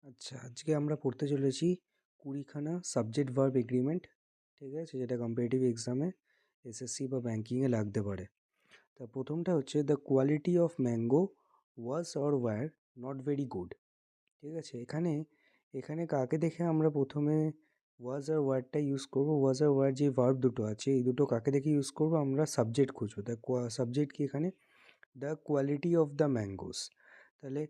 আচ্ছা, আজকে আমরা পড়তে চলেছি 20খানা সাবজেক্ট ভার্ব এগ্রিমেন্ট। ঠিক আছে, যেটা কম্পিটিটিভ এক্সামে এসএসসি বা ব্যাঙ্কিংয়ে লাগতে পারে। তা প্রথমটা হচ্ছে the quality of mango was or wire not very good. ঠিক আছে, এখানে এখানে কাকে দেখে আমরা প্রথমে ওয়াজ আর ওয়্যারটা ইউজ করব? ওয়াজ আর ওয়্যার যে ভার্ব দুটো আছে, এই দুটো কাকে দেখে ইউজ করব? আমরা সাবজেক্ট খুঁজবো। দ্য সাবজেক্ট কি এখানে? The quality of the mangoes. তাহলে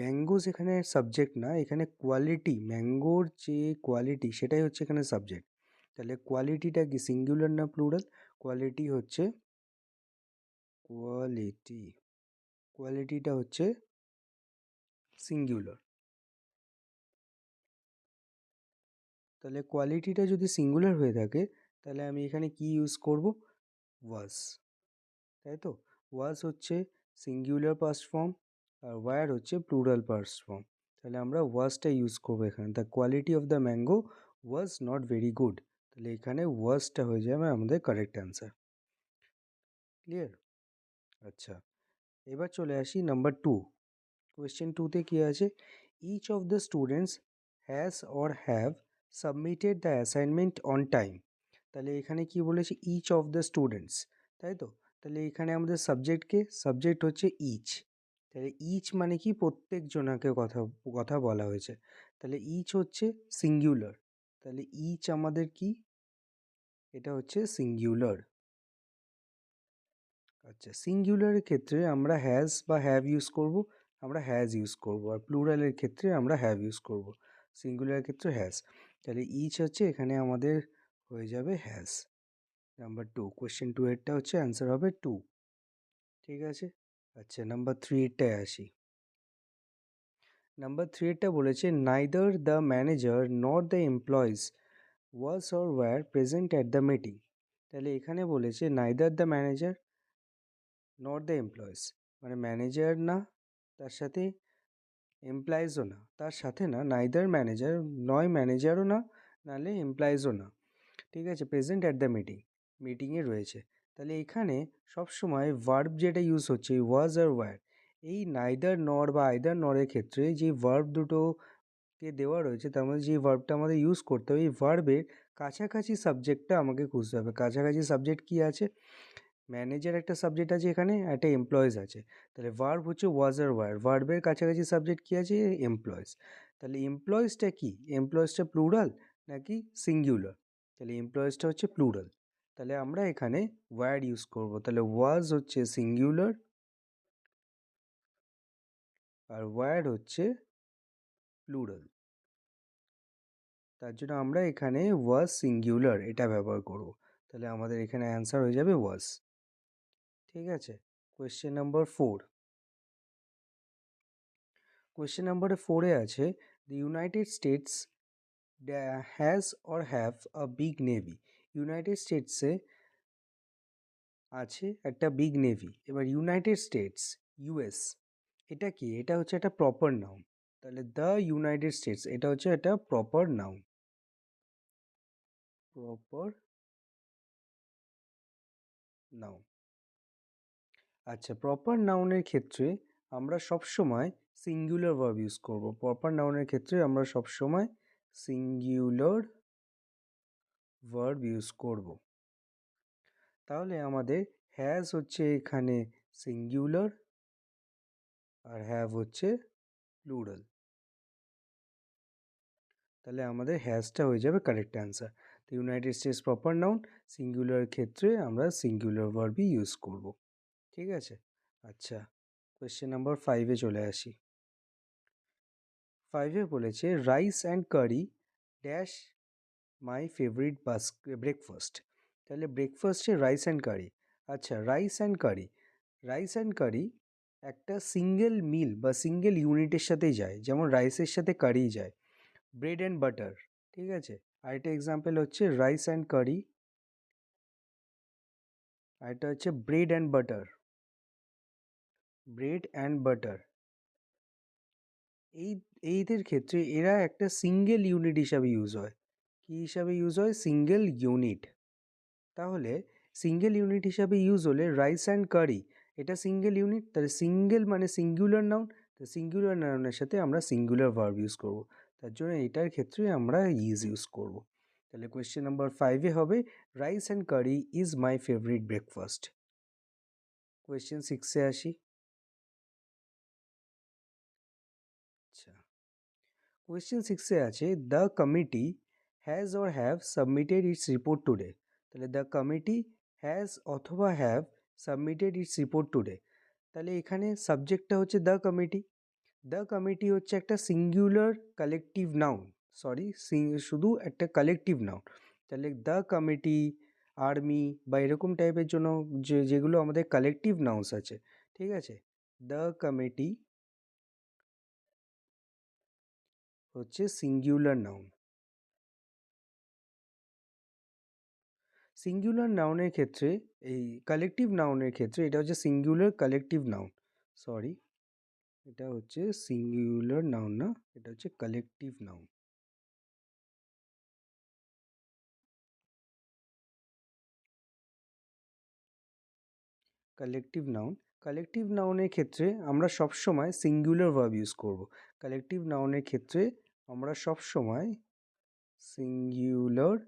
ম্যাঙ্গোস এখানে সাবজেক্ট না, এখানে কোয়ালিটি, ম্যাঙ্গোর যে কোয়ালিটি সেটাই হচ্ছে এখানে সাবজেক্ট। তাহলে কোয়ালিটিটা কি সিঙ্গুলার না প্লুরাল? কোয়ালিটি হচ্ছে কোয়ালিটিটা হচ্ছে সিঙ্গুলার। তাহলে কোয়ালিটিটা যদি সিঙ্গুলার হয়ে থাকে তাহলে আমি এখানে কি ইউজ করব? ওয়াজ। তাই তো, ওয়াজ হচ্ছে সিঙ্গুলার পাস্ট ফর্ম আর ওয়্যার হচ্ছে প্লুরাল পাস্ট ফর্ম। তাহলে আমরা ওয়াজটা ইউজ করবো এখানে। The quality of the mango was not very good. তাহলে এখানে ওয়াজটা হয়ে যাবে আমাদের কারেক্ট অ্যান্সার। ক্লিয়ার? আচ্ছা, এবার চলে আসি নাম্বার 2। কোয়েশ্চেন 2তে কী আছে? Each of the students has or have submitted the assignment on time. তাহলে এখানে কি বলেছে? ইচ অফ দ্য স্টুডেন্টস, তাই তো? তাহলে এখানে আমাদের সাবজেক্টকে, সাবজেক্ট হচ্ছে ইচ। তাহলে ইচ মানে কি? প্রত্যেকজনাকে কথা কথা বলা হয়েছে। তাহলে ইচ হচ্ছে সিঙ্গুলার। তাহলে ইচ আমাদের কি? এটা হচ্ছে সিঙ্গুলার। আচ্ছা, সিঙ্গুলারের ক্ষেত্রে আমরা হ্যাজ বা হ্যাভ ইউজ করব। আমরা হ্যাজ ইউজ করব। আর প্লুরালের ক্ষেত্রে আমরা হ্যাভ ইউজ করব। সিঙ্গুলারের ক্ষেত্রে হ্যাজ। তাহলে ইচ হচ্ছে এখানে আমাদের হয়ে যাবে হ্যাজ। নাম্বার 2, কোয়েশ্চেন 2 এরটা হচ্ছে অ্যান্সার হবে 2। ঠিক আছে। আচ্ছা, নাম্বার 3 এরটায় আসি। নাম্বার 3 এরটা বলেছে neither the manager not the employees was or were present at the meeting. তাহলে এখানে বলেছে neither the manager not the employees, মানে ম্যানেজার না, তার সাথে এমপ্লয়িজও না, তার সাথে না, নাইদার ম্যানেজার, নয় ম্যানেজারও না, নাহলে এমপ্লয়িজও না। ঠিক আছে, প্রেজেন্ট অ্যাট দ্য মিটিং, মিটিংয়ে রয়েছে। তাহলে এখানে সবসময় ভার্ব যেটা ইউজ হচ্ছে ওয়াজ আর ওয়্যার, এই নাইদার নর বা আইদার নরের ক্ষেত্রে যে ভার্ব দুটোকে দেওয়া রয়েছে তার মধ্যে যে ভার্বটা আমাদের ইউজ করতে হবে, এই ভার্বের কাছাকাছি সাবজেক্টটা আমাকে খুঁজতে হবে। কাছাকাছি সাবজেক্ট কি আছে? ম্যানেজার একটা সাবজেক্ট আছে এখানে, একটা এমপ্লয়িজ আছে। তাহলে ভার্ব হচ্ছে ওয়াজ আর ওয়্যার, ভার্বের কাছাকাছি সাবজেক্ট কি আছে? এমপ্লয়িজ। তাহলে এমপ্লয়িজটা কি? এমপ্লয়িজটা প্লুরাল নাকি সিঙ্গুলার? তাহলে এমপ্লয়িজটা হচ্ছে প্লুরাল। তাহলে আমরা এখানে ওয়্যার ইউজ করব। তাহলে ওয়াজ হচ্ছে সিঙ্গুলার আর ওয়্যার হচ্ছে প্লুরাল। তার জন্য আমরা এখানে ওয়াজ সিঙ্গুলার এটা ব্যবহার করব। তাহলে আমাদের এখানে অ্যান্সার হয়ে যাবে ওয়াজ। ঠিক আছে, কোয়েশ্চেন নাম্বার 4। কোয়েশ্চেন নাম্বার 4-এ আছে the United States has or have a big navy. United স্টেটসে আছে একটা বিগ নেভি। এবার ইউনাইটেড স্টেটস, ইউএস, এটা কি? এটা হচ্ছে একটা প্রপার নাউন। তাহলে দ্য ইউনাইটেড স্টেটস এটা হচ্ছে একটা প্রপার নাউন। Proper noun. আচ্ছা, প্রপার নাউনের ক্ষেত্রে আমরা সবসময় সিঙ্গুলার ভার্ব ইউজ করব। প্রপার নাউনের ক্ষেত্রে আমরা সবসময় সিঙ্গুলার ভার্ব ইউজ করব। তাহলে আমাদের হ্যাজ হচ্ছে এখানে সিঙ্গুলার আর হ্যাভ হচ্ছে প্লুরাল। তাহলে আমাদের হ্যাজটা হয়ে যাবে কারেক্ট অ্যান্সার। তো United states proper noun, singular ক্ষেত্রে আমরা সিঙ্গুলার ভার্বই ইউজ করব। ঠিক আছে। আচ্ছা, কোয়েশ্চেন নাম্বার 5-এ চলে আসি। 5-এ বলেছে rice and curry dash my favourite breakfast. তাহলে ব্রেকফাস্টে রাইস অ্যান্ড কারি। আচ্ছা, rice and curry, rice and curry একটা সিঙ্গেল মিল বা সিঙ্গেল ইউনিটের সাথেই যায়, যেমন রাইসের সাথে কারি যায়। ব্রেড অ্যান্ড বাটার, ঠিক আছে। আরেকটা এক্সাম্পল হচ্ছে রাইস অ্যান্ড কারি, আরেকটা হচ্ছে bread and butter. Bread and butter, এই এইদের ক্ষেত্রে এরা একটা সিঙ্গেল ইউনিট হিসাবে ইউজ হয়। কী হিসাবে ইউজ হয়? Single unit. তাহলে সিঙ্গেল ইউনিট হিসাবে ইউজ হলে রাইস অ্যান্ড কারি এটা সিঙ্গেল ইউনিট, তাহলে সিঙ্গেল মানে সিঙ্গুলার নাউন, তো তো সিঙ্গুলার নাউনের সাথে আমরা সিঙ্গুলার ভার্ব ইউজ করব, তার জন্য এটার ক্ষেত্রে আমরা ইজ ইউজ করব। তাহলে কোয়েশ্চেন নাম্বার 5-এ হবে rice and curry is my favourite breakfast. Question 6-এ আসি। আচ্ছা, কোয়েশ্চেন 6-এ আছে the committee has or have submitted its report today. তাহলে দ্য কমিটি হ্যাজ অথবা have submitted its report today. তাহলে এখানে সাবজেক্টটা হচ্ছে দ্য কমিটি। দ্য কমিটি হচ্ছে একটা সিঙ্গুলার কালেকটিভ নাউন, সরি শুধু একটা কালেকটিভ নাউন। তাহলে দ্য কমিটি, আর্মি বা এরকম টাইপের জন্য যেগুলো আমাদের কালেকটিভ নাউন্স আছে, ঠিক আছে, দ্য কমিটি হচ্ছে সিঙ্গুলার নাউন। সিঙ্গুলার নাউনের ক্ষেত্রে, এই কালেকটিভ নাউনের ক্ষেত্রে এটা হচ্ছে সিঙ্গুলার কালেকটিভ নাউন, সরি এটা হচ্ছে সিঙ্গুলার নাউন না, এটা হচ্ছে collective noun. Collective noun, collective নাউনের ক্ষেত্রে আমরা সবসময় সিঙ্গুলার ভার্ব ইউজ করব। কালেকটিভ নাউনের ক্ষেত্রে আমরা সবসময় সিঙ্গুলার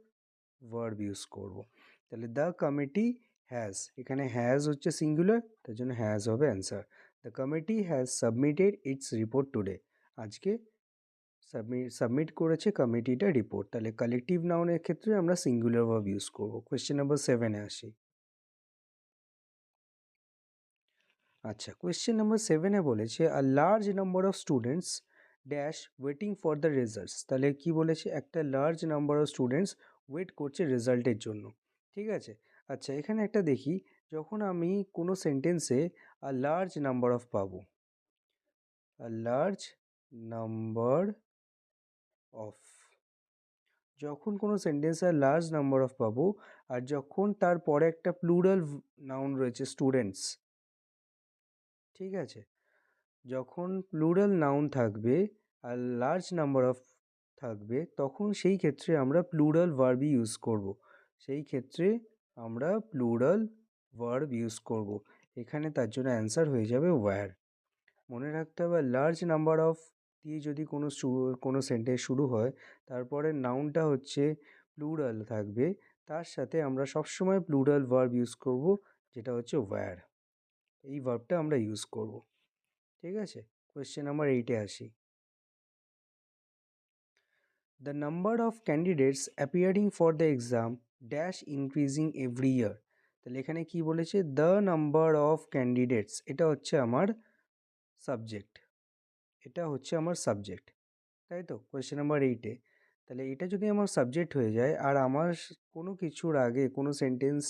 ভার্ব ইউজ করব। তাহলে দ্য কমিটি হ্যাজ, এখানে হ্যাজ হচ্ছে সিঙ্গুলার, তার জন্য হ্যাজ হবে answer. The committee has submitted its report today. আজকে সাবমিট করেছে কমিটিটা রিপোর্ট। তাহলে কালেকটিভ নাউনের ক্ষেত্রে আমরা সিঙ্গুলার ভার্ব ইউজ করব। কোয়েশ্চেন নাম্বার 7-এ আসি। আচ্ছা, কোয়েশ্চেন নাম্বার 7-এ বলেছে a large number of students dash waiting for the results. তাহলে কি বলেছে, একটা large number of students wait করছে রেজাল্টের জন্য, ঠিক আছে। আচ্ছা, এখানে একটা দেখি, যখন আমি কোনো সেন্টেন্সে আ লার্জ নাম্বার অফ পাবো, আ লার্জ নাম্বার অফ, যখন কোনো সেন্টেন্সে লার্জ নাম্বার অফ পাবো, আর যখন তারপরে একটা প্লুরাল নাউন রয়েছে স্টুডেন্টস, ঠিক আছে, যখন প্লুরাল নাউন থাকবে আর লার্জ নাম্বার অফ থাকবে, তখন সেই ক্ষেত্রে আমরা প্লুরাল ভার্বই ইউজ করব। সেই ক্ষেত্রে আমরা প্লুরাল ভার্ব ইউজ করব। এখানে তার জন্য অ্যান্সার হয়ে যাবে ওয়্যার। মনে রাখতে হবে লার্জ নাম্বার অফ দিয়ে যদি কোনো সেন্টেন্স শুরু হয়, তারপরে নাউনটা হচ্ছে প্লুরাল থাকবে, তার সাথে আমরা সবসময় প্লুরাল ভার্ব ইউজ করব, যেটা হচ্ছে ওয়্যার। এই ভার্বটা আমরা ইউজ করব, ঠিক আছে। কোয়েশ্চেন নাম্বার 8-এ আসি। The number of candidates appearing for the exam dash increasing every year. তাহলে এখানে কি বলেছে, দ্য নাম্বার অফ ক্যান্ডিডেটস, এটা হচ্ছে আমার সাবজেক্ট, এটা হচ্ছে আমার সাবজেক্ট, তাই তো কোয়েশ্চেন নাম্বার 8-এ। তাহলে এটা যদি আমার সাবজেক্ট হয়ে যায়, আর আমার কোনো কিছুর আগে, কোনো সেন্টেন্স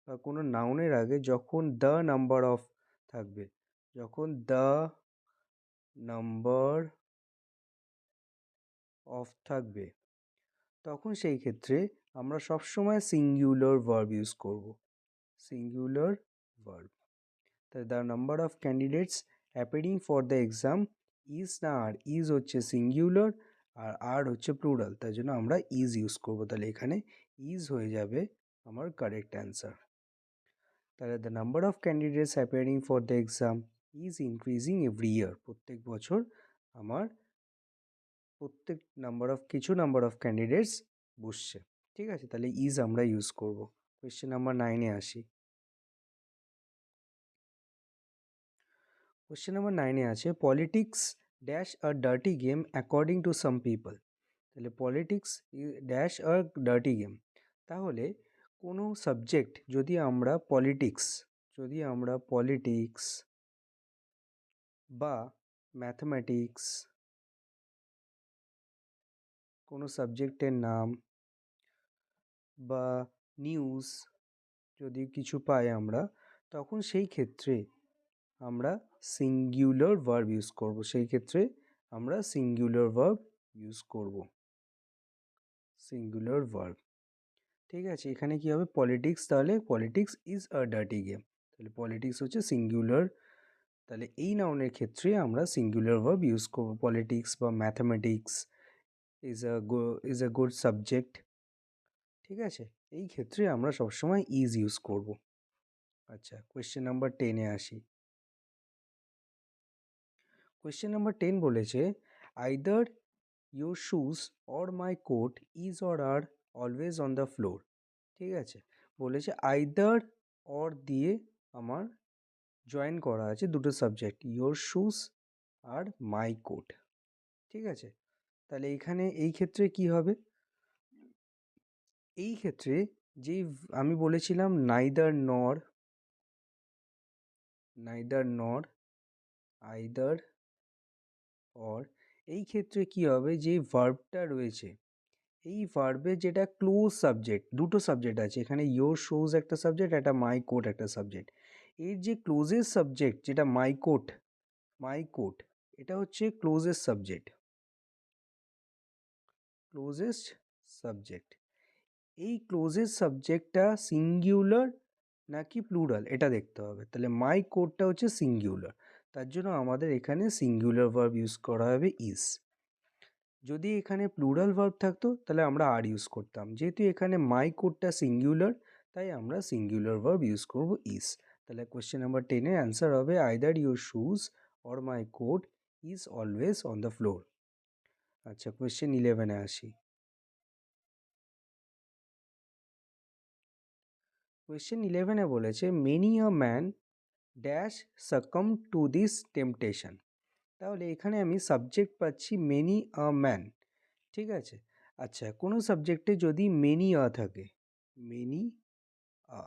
বা কোনো নাউনের আগে যখন দ্য নাম্বার অফ থাকবে, যখন দ্য নাম্বার অফ থাকবে, তখন সেই ক্ষেত্রে আমরা সবসময় সিঙ্গুলার ভার্ব ইউজ করব, সিঙ্গুলার ভার্ব। তাহলে the number of candidates appearing for the exam is, না আর ইজ হচ্ছে সিঙ্গুলার আর হচ্ছে প্লুরাল, তার জন্য আমরা ইজ ইউজ করব। তাহলে এখানে ইজ হয়ে যাবে আমার কারেক্ট অ্যান্সার। তাহলে the number of candidates appearing for the exam is increasing every year. প্রত্যেক বছর আমার কিছু নাম্বার অফ ক্যান্ডিডেটস বসছে, ঠিক আছে। তাহলে ইজ আমরা ইউজ করব। কোয়েশ্চেন নাম্বার 9-এ আসি। কোয়েশ্চেন নাম্বার 9-এ আছে politics dash a dirty game according to some people. তাহলে politics dash a dirty game. তাহলে কোনো সাবজেক্ট যদি আমরা পলিটিক্স বা ম্যাথমেটিক্স, কোনো সাবজেক্টের নাম বা নিউজ যদি কিছু পাই আমরা, তখন সেই ক্ষেত্রে আমরা সিঙ্গুলার ভার্ব ইউজ করব। সেই ক্ষেত্রে আমরা সিঙ্গুলার ভার্ব ইউজ করব, সিঙ্গুলার ভার্ব, ঠিক আছে। এখানে কি হবে, পলিটিক্স, তাহলে politics is a dirty game, তাহলে পলিটিক্স হচ্ছে সিঙ্গুলার। তাহলে এই নাউনের ক্ষেত্রে আমরা সিঙ্গুলার ভার্ব ইউজ করব। পলিটিক্স বা mathematics is a good subject, ঠিক আছে। এই ক্ষেত্রে আমরা সবসময় ইজ ইউজ করব। আচ্ছা, কোয়েশ্চেন নাম্বার 10-এ আসি। কোয়েশ্চেন নাম্বার 10 বলেছে either your shoes or my coat is or are always on the floor. ঠিক আছে, বলেছে আইদার অর দিয়ে আমার জয়েন করা আছে দুটো সাবজেক্ট, ইয়োর শুজ আর মাই কোট। ঠিক আছে, তাহলে এখানে এই ক্ষেত্রে কি হবে? এই ক্ষেত্রে যেই আমি বলেছিলাম নাইদার নর আইদার অর, এই ক্ষেত্রে কি হবে, যে ভার্বটা রয়েছে এই ভার্বে যেটা ক্লোজ সাবজেক্ট, দুটো সাবজেক্ট আছে এখানে, ইয়োর শুজ একটা সাবজেক্ট, একটা মাই কোট একটা সাবজেক্ট। এর যে ক্লোজেস্ট সাবজেক্ট যেটা মাই কোট এটা হচ্ছে ক্লোজেস্ট সাবজেক্ট। এই ক্লোজেস্ট সাবজেক্টটা সিঙ্গুলার নাকি প্লুরাল এটা দেখতে হবে। তাহলে মাই কোটটা হচ্ছে সিঙ্গুলার, তার জন্য আমাদের এখানে সিঙ্গুলার ভার্ব ইউজ করা হবে ইজ। যদি এখানে প্লুরাল ভার্ব থাকতো তাহলে আমরা আর ইউজ করতাম, যেহেতু এখানে মাই কোটটা সিঙ্গুলার তাই আমরা সিঙ্গুলার ভার্ব ইউজ করব ইজ। তাহলে কোয়েশ্চেন নাম্বার 10-এর অ্যান্সার হবে either your shoes or my coat is always on the floor. আচ্ছা, কোয়েশ্চেন 11-এ আসি। কোয়েশ্চেন 11-এ বলেছে many a man dash succumb to this temptation. তাহলে এখানে আমি সাবজেক্ট পাচ্ছি মেনি আ ম্যান। ঠিক আছে, আচ্ছা কোনো সাবজেক্টে যদি মেনি আ থাকে, মেনি আ,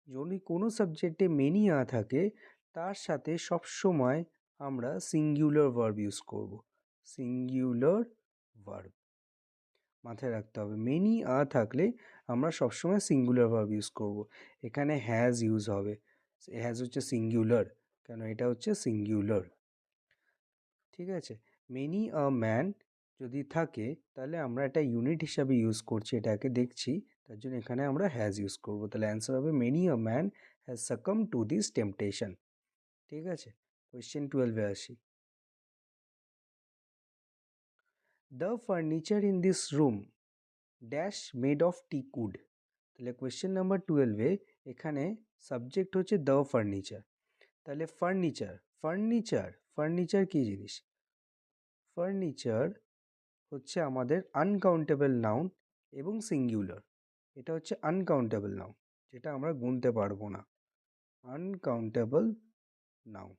যদি কোনো সাবজেক্টে মেনি আ থাকে তার সাথে সবসময় আমরা সিঙ্গুলার ভার্ব ইউজ করব। সিঙ্গুলার ভার্ব মাথায় রাখতে হবে, মেনি আ থাকলে আমরা সবসময় সিঙ্গুলার ভার্ব ইউজ করব। এখানে হ্যাজ ইউজ হবে, হ্যাজ হচ্ছে সিঙ্গুলার, কেন এটা হচ্ছে সিঙ্গুলার। ঠিক আছে, মেনি আ ম্যান যদি থাকে তাহলে আমরা এটা ইউনিট হিসাবে ইউজ করছি, এটাকে দেখছি, তার জন্য এখানে আমরা হ্যাজ ইউজ করব। তাহলে অ্যান্সার হবে many a man has succumb to this temptation. ঠিক আছে, কোয়েশ্চেন 12-এ আসি। The furniture in this room dash made of teak wood. তাহলে কোয়েশ্চেন নাম্বার 12-এ এখানে সাবজেক্ট হচ্ছে দ্য ফার্নিচার। তাহলে ফার্নিচার কী জিনিস? ফার্নিচার হচ্ছে আমাদের আনকাউন্টেবল নাউন এবং সিঙ্গুলার। এটা হচ্ছে আনকাউন্টেবল নাউন, যেটা আমরা গুনতে পারবো না, আনকাউন্টেবল নাউন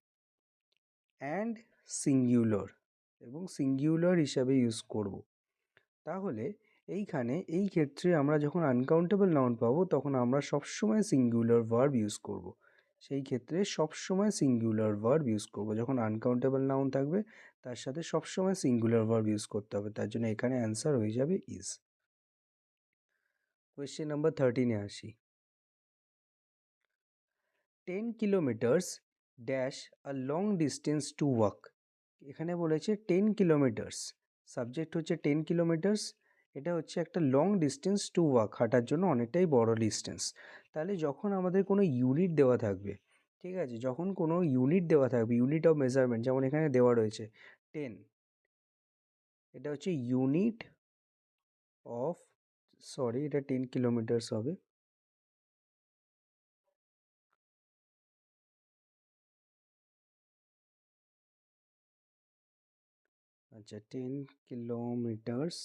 অ্যান্ড সিঙ্গুলার, এবং সিঙ্গুলার হিসাবে ইউজ করব। তাহলে এইখানে এই ক্ষেত্রে আমরা যখন আনকাউন্টেবল নাউন পাবো তখন আমরা সবসময় সিঙ্গুলার ভার্ব ইউজ করব। সেই ক্ষেত্রে সবসময় সিঙ্গুলার ভার্ব ইউজ করব, যখন আনকাউন্টেবল নাউন থাকবে তার সাথে সবসময় সিঙ্গুলার ভার্ব ইউজ করতে হবে, তার জন্য এখানে অ্যান্সার হয়ে যাবে ইজ। কোয়েশ্চেন নাম্বার 13-এ আসি। 10 kilometres dash a long distance to walk. এখানে বলেছে 10 কিলোমিটার্স, সাবজেক্ট হচ্ছে 10 কিলোমিটার্স, এটা হচ্ছে একটা লং ডিস্টেন্স টু ওয়াক, হাঁটার জন্য অনেকটাই বড় ডিস্টেন্স। তাহলে যখন আমাদের কোনো ইউনিট দেওয়া থাকবে, ঠিক আছে, যখন কোনো ইউনিট দেওয়া থাকবে, ইউনিট অফ মেজারমেন্ট, যেমন এখানে দেওয়া রয়েছে 10, এটা হচ্ছে ইউনিট অফ, সরি এটা 10 কিলোমিটার্স হবে। আচ্ছা 10 কিলোমিটার্স,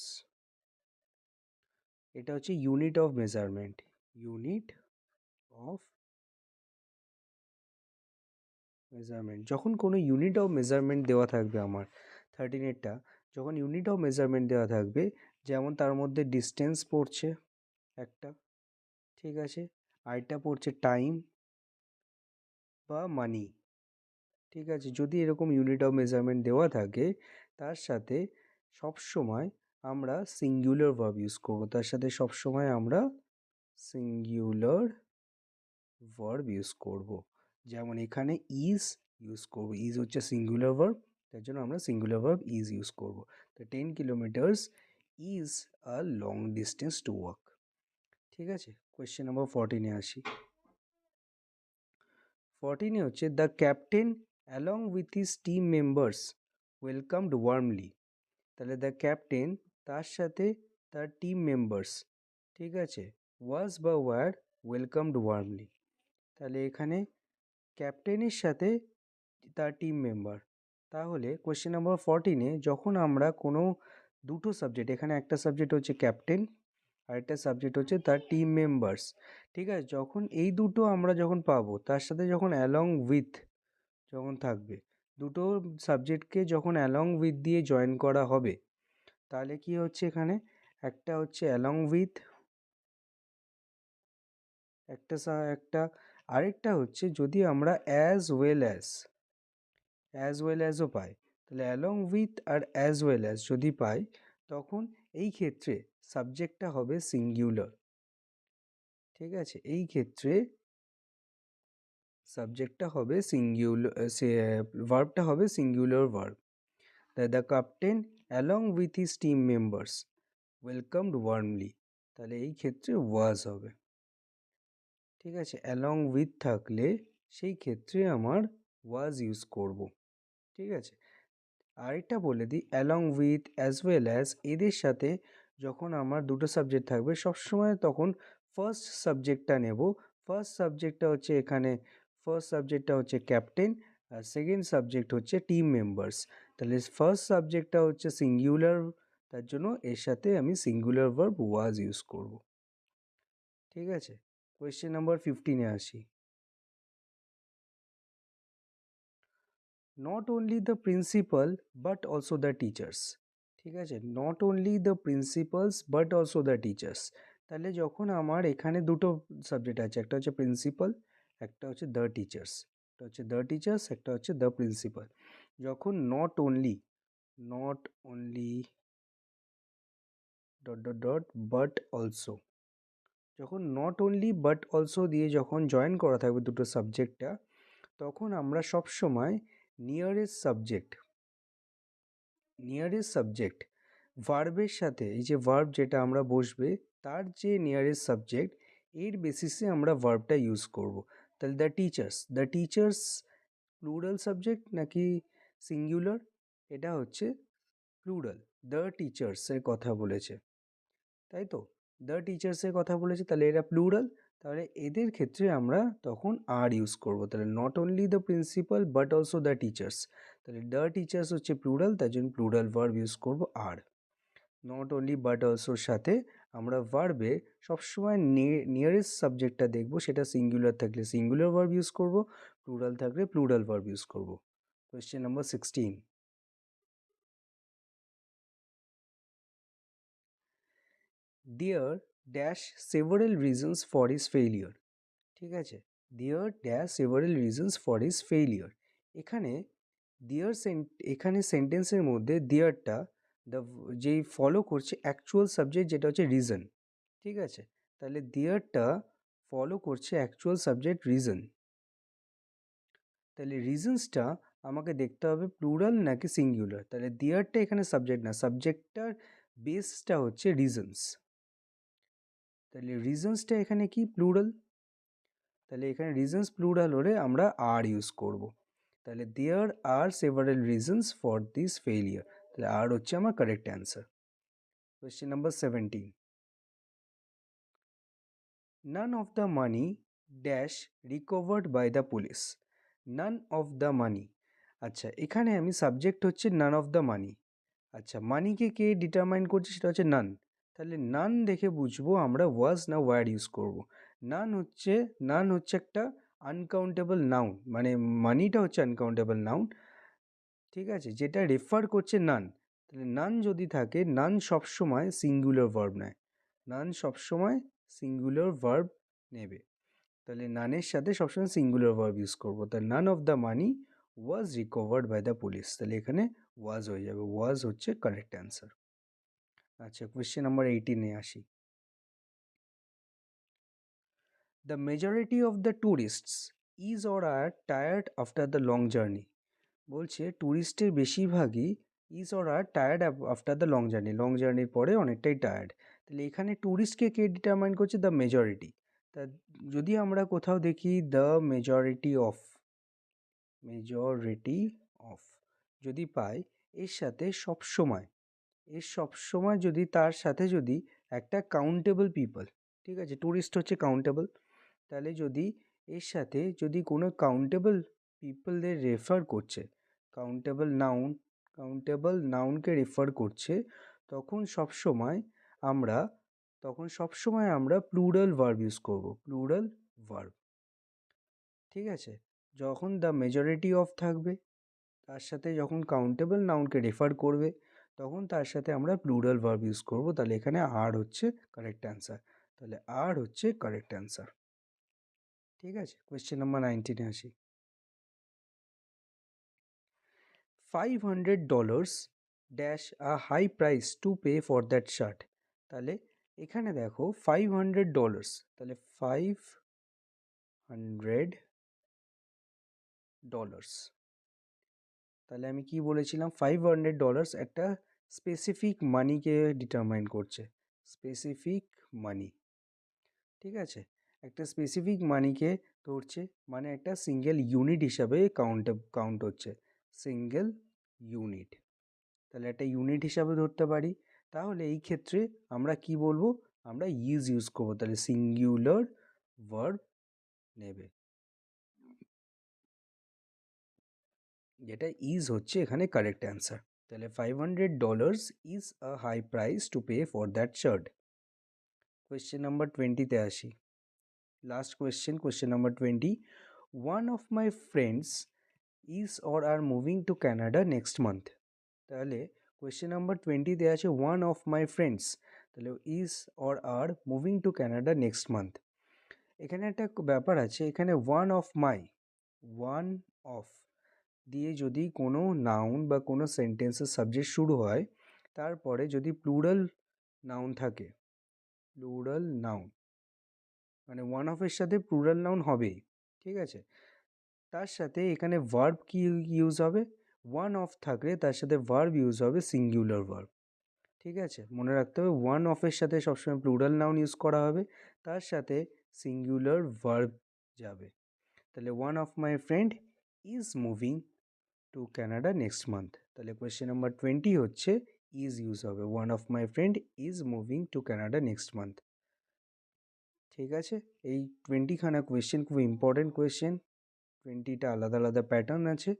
এটা হচ্ছে unit of measurement, unit of measurement. যখন কোনো ইউনিট অফ মেজারমেন্ট দেওয়া থাকবে আমার 13-এরটা, যখন ইউনিট অফ মেজারমেন্ট দেওয়া থাকবে, যেমন তার মধ্যে ডিস্টেন্স পড়ছে একটা, ঠিক আছে, আরেকটা পড়ছে টাইম বা মানি। ঠিক আছে, যদি এরকম ইউনিট অফ মেজারমেন্ট দেওয়া থাকে তার সাথে সবসময় আমরা সিঙ্গুলার ভার্ব ইউজ করব, তার সাথে সবসময় আমরা সিঙ্গুলার ভার্ব ইউজ করব। যেমন এখানে ইজ ইউজ করব, ইজ হচ্ছে সিঙ্গুলার ভার্ব, তার জন্য আমরা সিঙ্গুলার ভার্ব ইজ ইউজ করব। তো 10 kilometres is a long distance to walk. ঠিক আছে, কোয়েশ্চেন নাম্বার 14-এ আসি। 14-এ হচ্ছে the captain along with his team members welcomed warmly. তাহলে দ্য ক্যাপ্টেন তার সাথে তার টিম মেম্বার্স, ঠিক আছে, ওয়াজ বা ওয়ার ওয়েলকামড ওয়ার্মলি। তাহলে এখানে ক্যাপ্টেনের সাথে তার টিম মেম্বার, তাহলে কোয়েশ্চেন নাম্বার 14-এ যখন আমরা কোনো দুটো সাবজেক্ট, এখানে একটা সাবজেক্ট হচ্ছে ক্যাপ্টেন আর একটা সাবজেক্ট হচ্ছে তার টিম মেম্বার্স, ঠিক আছে, যখন এই দুটো আমরা যখন পাবো তার সাথে যখন অ্যালং উইথ যখন থাকবে, দুটো সাবজেক্টকে যখন অ্যালং উইথ দিয়ে জয়েন করা হবে, তাহলে কি হচ্ছে এখানে, একটা হচ্ছে অ্যালং উইথ, একটা আরেকটা হচ্ছে যদি আমরা অ্যাজ ওয়েল অ্যাজও পাই, তাহলে অ্যালং উইথ আর অ্যাজ ওয়েল অ্যাজ যদি পাই, তখন এই ক্ষেত্রে সাবজেক্টটা হবে সিঙ্গুলার। ঠিক আছে, এই ক্ষেত্রে সাবজেক্টটা হবে সিঙ্গুলার, ভার্বটা হবে singular verb. The captain along with his team members welcomed warmly, তাহলে এই ক্ষেত্রে ওয়াজ হবে। ঠিক আছে, অ্যালং উইথ থাকলে সেই ক্ষেত্রে আমার ওয়াজ ইউজ করব। ঠিক আছে, আরেকটা বলে দিই, along with as well as এদের সাথে যখন আমার দুটো সাবজেক্ট থাকবে সবসময় তখন ফার্স্ট সাবজেক্টটা নেব। ফার্স্ট সাবজেক্টটা হচ্ছে ক্যাপ্টেন আর সেকেন্ড সাবজেক্ট হচ্ছে টিম মেম্বার্স। তাহলে ফার্স্ট সাবজেক্টটা হচ্ছে সিঙ্গুলার, তার জন্য এর সাথে আমি সিঙ্গুলার ভার্ব ওয়াজ ইউজ করব। ঠিক আছে, কোয়েশ্চেন নাম্বার 15-এ আসি। Not only the principal but also the teachers. ঠিক আছে, not only the principles but also the teachers. তাহলে যখন আমার এখানে দুটো সাবজেক্ট আছে, একটা হচ্ছে প্রিন্সিপাল, একটা হচ্ছে দ্য টিচার্স, একটা হচ্ছে দ্য প্রিন্সিপাল, যখন not only dot dot dot but also, যখন নট অনলি বাট অলসো দিয়ে যখন জয়েন করা থাকবে দুটো সাবজেক্টটা, তখন আমরা সব সময় নিয়ারেস্ট সাবজেক্ট ভার্বের সাথে, এই যে ভার্ব যেটা আমরা বসবে তার যে নিয়ারেস্ট সাবজেক্ট, এর বেসিসে আমরা ভার্বটা ইউজ করব। তাহলে দ্য টিচার্স প্লুরাল সাবজেক্ট নাকি সিঙ্গুলার, এটা হচ্ছে প্লুরাল, দ্য টিচার্সের কথা বলেছে, তাই তো, দ্য টিচার্সের কথা বলেছে, তাহলে এরা প্লুরাল, তাহলে এদের ক্ষেত্রে আমরা তখন আর ইউজ করব। তাহলে not only the principal but also the teachers, তাহলে দ্য টিচার্স হচ্ছে প্লুরাল, তার জন্য প্লুরাল ভার্ব ইউজ করব আর। নট অনলি বাট অলসোর সাথে আমরা ভার্বে সবসময় নিয়ারেস্ট সাবজেক্টটা দেখব, সেটা সিঙ্গুলার থাকলে সিঙ্গুলার ভার্ব ইউজ করব, প্লুরাল থাকলে প্লুরাল ভার্ব ইউজ করব। Question number 16, there dash several reasons for his failure. ঠিক আছে, there dash several reasons for his failure, এখানে এখানে সেন্টেন্সের মধ্যে দেয়ারটা দ্য যেই ফলো করছে অ্যাকচুয়াল সাবজেক্ট যেটা হচ্ছে রিজন। ঠিক আছে, তাহলে দেয়ারটা ফলো করছে অ্যাকচুয়াল সাবজেক্ট রিজন, তাহলে রিজনসটা আমাকে দেখতে হবে প্লুরাল নাকি সিঙ্গুলার। তাহলে দেয়ারটা এখানে সাবজেক্ট না, সাবজেক্টটার বেসটা হচ্ছে রিজনস, তাহলে রিজনসটা এখানে কি প্লুরাল, তাহলে এখানে রিজনস প্লুরাল হলে আমরা আর ইউজ করব। তাহলে there are several reasons for this failure, তাহলে আর হচ্ছে আমার correct answer. Question number 17, none of the money dash recovered by the police. None of the money, আচ্ছা এখানে আমি সাবজেক্ট হচ্ছে নান অফ দ্য মানি, আচ্ছা মানিকে কে ডিটারমাইন করছে সেটা হচ্ছে নান, তাহলে নান দেখে বুঝবো আমরা ওয়াজ না ওয়ার ইউজ করব। নান হচ্ছে একটা আনকাউন্টেবল নাউন, মানে মানিটা হচ্ছে আনকাউন্টেবল নাউন, ঠিক আছে, যেটা রেফার করছে নান, তাহলে নান যদি থাকে, নান সবসময় সিঙ্গুলার ভার্ব নেয়, নান সবসময় সিঙ্গুলার ভার্ব নেবে, তাহলে নানের সাথে সবসময় সিঙ্গুলার ভার্ব ইউজ করবো। তাহলে none of the money was recovered by the police, তাহলে এখানে ওয়াজ হয়ে যাবে, ওয়াজ হচ্ছে কারেক্ট অ্যান্সার। আচ্ছা, কোয়েশ্চেন নাম্বার 18-এ আসি। The majority of the tourists is or are tired after the long journey, বলছে ট্যুরিস্টের বেশিরভাগই is or are tired after the long জার্নির পরে অনেকটাই টায়ার্ড, তাহলে এখানে ট্যুরিস্টকে কে ডিটারমাইন করছে, দ্য মেজরিটি। তা যদি আমরা কোথাও দেখি দ্য মেজরিটি অফ যদি পাই, এর সাথে সবসময় যদি তার সাথে যদি একটা কাউন্টেবল পিপল, ঠিক আছে, ট্যুরিস্ট হচ্ছে কাউন্টেবল, তাহলে যদি এর সাথে যদি কোনো কাউন্টেবল পিপলদের রেফার করছে, কাউন্টেবল নাউনকে রেফার করছে তখন সবসময় আমরা প্লুরাল ভার্ব ইউজ করব, প্লুরাল ভার্ব। ঠিক আছে, যখন দ্য মেজরিটি অফ থাকবে তার সাথে যখন কাউন্টেবল নাউনকে রেফার করবে তখন তার সাথে আমরা প্লুরাল ভার্ব ইউজ করব। তাহলে এখানে আর হচ্ছে কারেক্ট অ্যান্সার। তাহলে আর হচ্ছে কারেক্ট অ্যান্সার। ঠিক আছে, কোয়েশ্চেন নাম্বার 19-এ আসি। $500 dash a high price to pay for that shirt. তাহলে এখানে দেখো $500, তাহলে $500, তাহলে আমি কি বলেছিলাম, $500 একটা স্পেসিফিক মানিকে ডিটারমাইন করছে, স্পেসিফিক মানি। ঠিক আছে, একটা স্পেসিফিক মানিকে ধরছে, মানে একটা সিঙ্গেল ইউনিট হিসাবে কাউন্ট হচ্ছে, সিঙ্গেল ইউনিট। তাহলে একটা ইউনিট হিসাবে ধরতে পারি। তাহলে এই ক্ষেত্রে আমরা কি বলবো, আমরা ইউজ করবো। তাহলে সিঙ্গুলার ভার্ব নেবে, যেটা ইজ হচ্ছে এখানে কারেক্ট অ্যান্সার। তাহলে $500 is a high price to pay for that shirt. Question number 20-তে আসি, last question number 20। One of my friends is or are moving to Canada next month. তাহলে question number 20-তে আছে one of my friends, তাহলে is or are moving to Canada next month. এখানে একটা ব্যাপার আছে, এখানে ওয়ান অফ দিয়ে যদি কোনো নাউন বা কোনো সেন্টেন্সের সাবজেক্ট শুরু হয়, তারপরে যদি প্লুরাল নাউন থাকে, প্লুরাল নাউন মানে ওয়ান অফের সাথে প্লুরাল নাউন হবেই। ঠিক আছে, তার সাথে এখানে ভার্ব কি ইউজ হবে, ওয়ান অফ থাকলে তার সাথে ভার্ব ইউজ হবে সিঙ্গুলার ভার্ব। ঠিক আছে, মনে রাখতে হবে ওয়ান অফের সাথে সবসময় প্লুরাল নাউন ইউজ করা হবে, তার সাথে সিঙ্গুলার ভার্ব যাবে। তাহলে one of my friend is moving to Canada next month. তাহলে কোয়েশ্চেন নাম্বার 20 হচ্ছে ইজ ইউজ হবে, one of my friend is moving to Canada next month. ঠিক আছে, এই 20খানা কোয়েশ্চেন খুব ইম্পর্টেন্ট কোয়েশ্চেন, 20টা আলাদা আলাদা প্যাটার্ন আছে।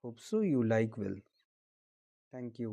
Hope so you like well. Thank you.